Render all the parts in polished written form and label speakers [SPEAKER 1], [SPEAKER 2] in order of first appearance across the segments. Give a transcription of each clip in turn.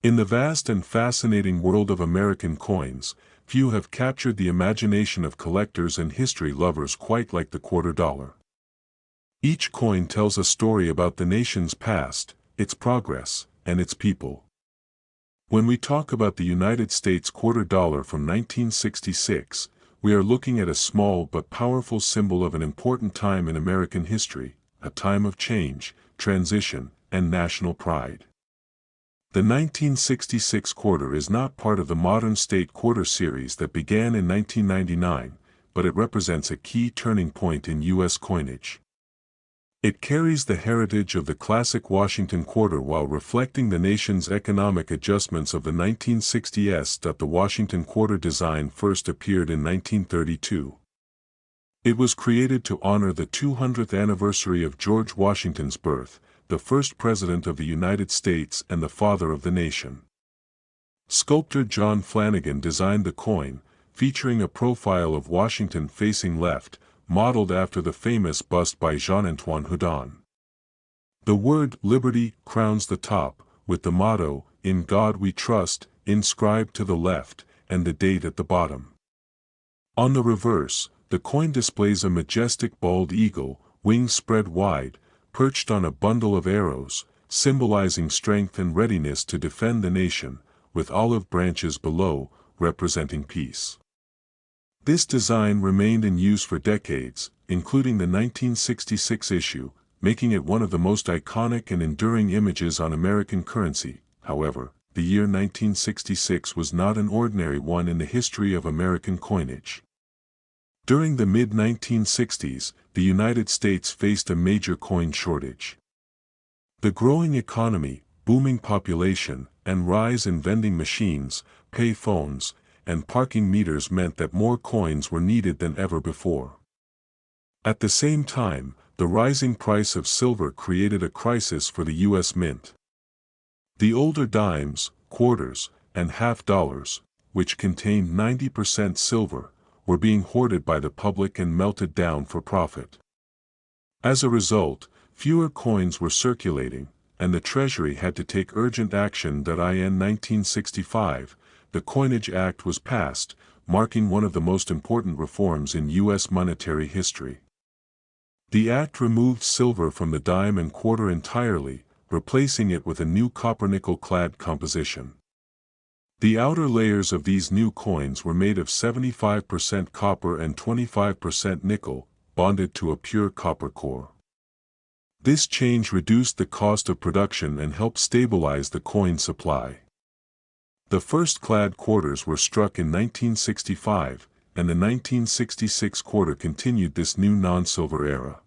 [SPEAKER 1] In the vast and fascinating world of American coins, few have captured the imagination of collectors and history lovers quite like the quarter dollar. Each coin tells a story about the nation's past, its progress, and its people. When we talk about the United States quarter dollar from 1966, we are looking at a small but powerful symbol of an important time in American history, a time of change, transition, and national pride. The 1966 quarter is not part of the modern state quarter series that began in 1999, but it represents a key turning point in U.S. coinage. It carries the heritage of the classic Washington quarter while reflecting the nation's economic adjustments of the 1960s. The Washington quarter design first appeared in 1932. It was created to honor the 200th anniversary of George Washington's birth, the first president of the United States and the father of the nation. Sculptor John Flanagan designed the coin, featuring a profile of Washington facing left, modeled after the famous bust by Jean-Antoine Houdon. The word "Liberty" crowns the top, with the motto, "In God We Trust," inscribed to the left, and the date at the bottom. On the reverse, the coin displays a majestic bald eagle, wings spread wide, perched on a bundle of arrows, symbolizing strength and readiness to defend the nation, with olive branches below, representing peace. This design remained in use for decades, including the 1966 issue, making it one of the most iconic and enduring images on American currency. However, the year 1966 was not an ordinary one in the history of American coinage. During the mid-1960s, the United States faced a major coin shortage. The growing economy, booming population, and rise in vending machines, pay phones, and parking meters meant that more coins were needed than ever before. At the same time, the rising price of silver created a crisis for the U.S. Mint. The older dimes, quarters, and half dollars, which contained 90% silver, were being hoarded by the public and melted down for profit. As a result, fewer coins were circulating, and the Treasury had to take urgent action. In 1965, the Coinage Act was passed, marking one of the most important reforms in U.S. monetary history. The act removed silver from the dime and quarter entirely, replacing it with a new copper-nickel-clad composition. The outer layers of these new coins were made of 75% copper and 25% nickel, bonded to a pure copper core. This change reduced the cost of production and helped stabilize the coin supply. The first clad quarters were struck in 1965, and the 1966 quarter continued this new non-silver era.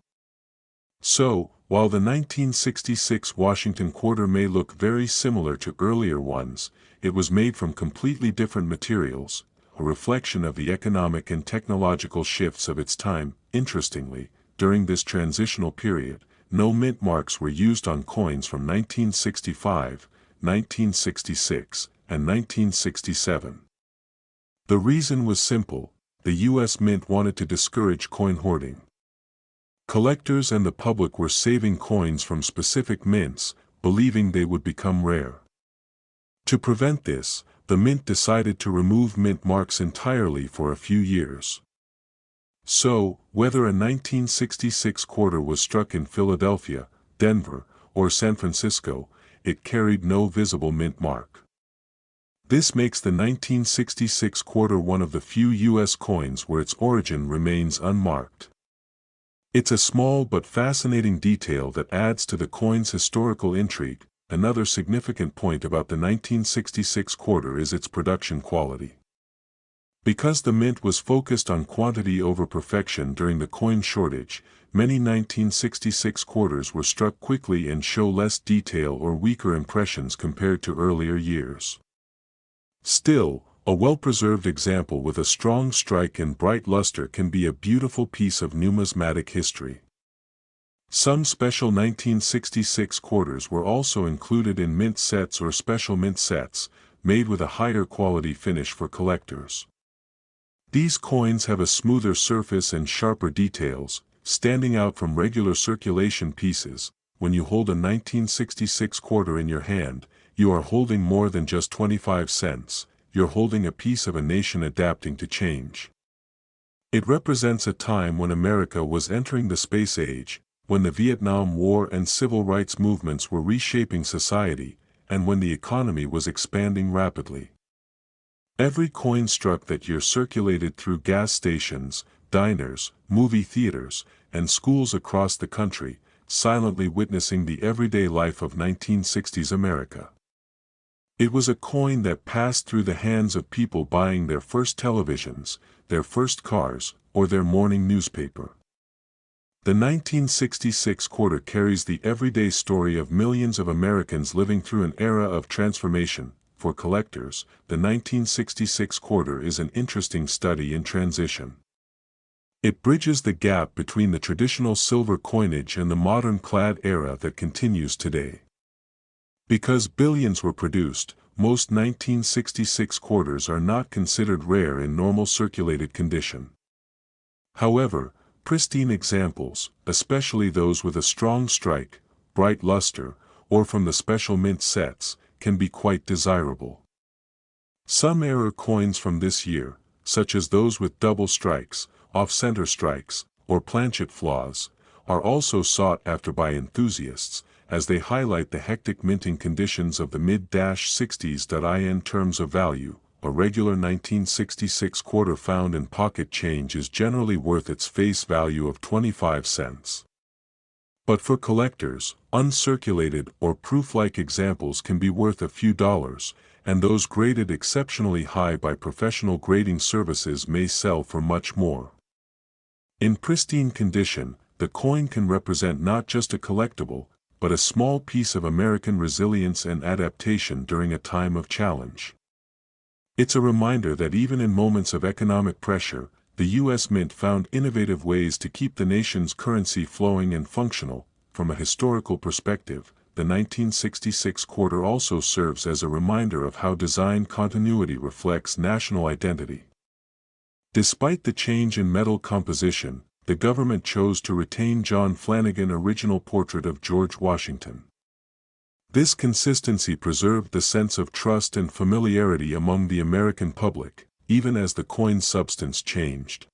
[SPEAKER 1] So, while the 1966 Washington quarter may look very similar to earlier ones, it was made from completely different materials, a reflection of the economic and technological shifts of its time. Interestingly, during this transitional period, no mint marks were used on coins from 1965, 1966, and 1967. The reason was simple: the U.S. Mint wanted to discourage coin hoarding. Collectors and the public were saving coins from specific mints, believing they would become rare. To prevent this, the mint decided to remove mint marks entirely for a few years. So, whether a 1966 quarter was struck in Philadelphia, Denver, or San Francisco, it carried no visible mint mark. This makes the 1966 quarter one of the few U.S. coins where its origin remains unmarked. It's a small but fascinating detail that adds to the coin's historical intrigue. Another significant point about the 1966 quarter is its production quality. Because the mint was focused on quantity over perfection during the coin shortage, many 1966 quarters were struck quickly and show less detail or weaker impressions compared to earlier years. Still, a well-preserved example with a strong strike and bright luster can be a beautiful piece of numismatic history. Some special 1966 quarters were also included in mint sets or special mint sets, made with a higher quality finish for collectors. These coins have a smoother surface and sharper details, standing out from regular circulation pieces. When you hold a 1966 quarter in your hand, you are holding more than just 25 cents, you're holding a piece of a nation adapting to change. It represents a time when America was entering the space age, when the Vietnam War and civil rights movements were reshaping society, and when the economy was expanding rapidly. Every coin struck that year circulated through gas stations, diners, movie theaters, and schools across the country, silently witnessing the everyday life of 1960s America. It was a coin that passed through the hands of people buying their first televisions, their first cars, or their morning newspaper. The 1966 quarter carries the everyday story of millions of Americans living through an era of transformation. For collectors, the 1966 quarter is an interesting study in transition. It bridges the gap between the traditional silver coinage and the modern clad era that continues today. Because billions were produced, most 1966 quarters are not considered rare in normal circulated condition. However, pristine examples, especially those with a strong strike, bright luster, or from the special mint sets, can be quite desirable. Some error coins from this year, such as those with double strikes, off-center strikes, or planchet flaws, are also sought after by enthusiasts, as they highlight the hectic minting conditions of the mid-60s. In terms of value, a regular 1966 quarter found in pocket change is generally worth its face value of 25 cents. But for collectors, uncirculated or proof-like examples can be worth a few dollars, and those graded exceptionally high by professional grading services may sell for much more. In pristine condition, the coin can represent not just a collectible, but a small piece of American resilience and adaptation during a time of challenge. It's a reminder that even in moments of economic pressure, the U.S. Mint found innovative ways to keep the nation's currency flowing and functional. From a historical perspective, the 1966 quarter also serves as a reminder of how design continuity reflects national identity. Despite the change in metal composition, the government chose to retain John Flanagan's original portrait of George Washington. This consistency preserved the sense of trust and familiarity among the American public, even as the coin's substance changed.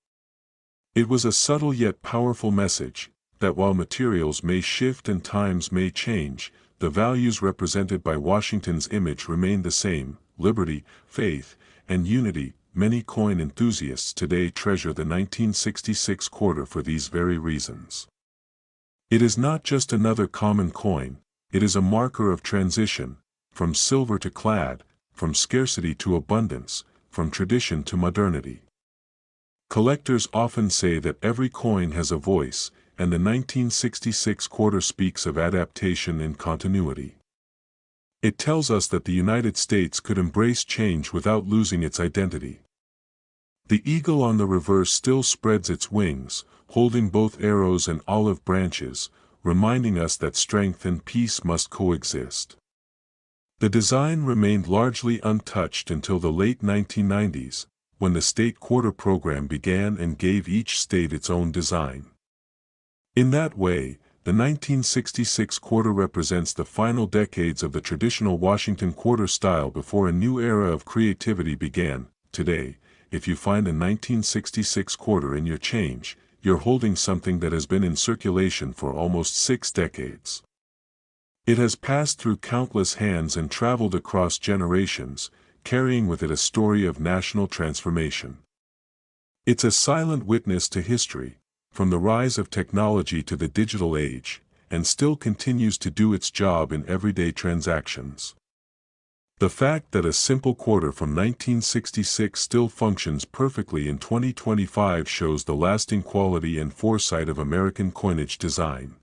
[SPEAKER 1] It was a subtle yet powerful message, that while materials may shift and times may change, the values represented by Washington's image remain the same: liberty, faith, and unity. Many coin enthusiasts today treasure the 1966 quarter for these very reasons. It is not just another common coin, it is a marker of transition, from silver to clad, from scarcity to abundance, from tradition to modernity. Collectors often say that every coin has a voice, and the 1966 quarter speaks of adaptation and continuity. It tells us that the United States could embrace change without losing its identity. The eagle on the reverse still spreads its wings, holding both arrows and olive branches, reminding us that strength and peace must coexist. The design remained largely untouched until the late 1990s, when the state quarter program began and gave each state its own design. In that way, the 1966 quarter represents the final decades of the traditional Washington quarter style before a new era of creativity began. Today, if you find a 1966 quarter in your change, you're holding something that has been in circulation for almost 6 decades. It has passed through countless hands and traveled across generations, carrying with it a story of national transformation. It's a silent witness to history, from the rise of technology to the digital age, and still continues to do its job in everyday transactions. The fact that a simple quarter from 1966 still functions perfectly in 2025 shows the lasting quality and foresight of American coinage design.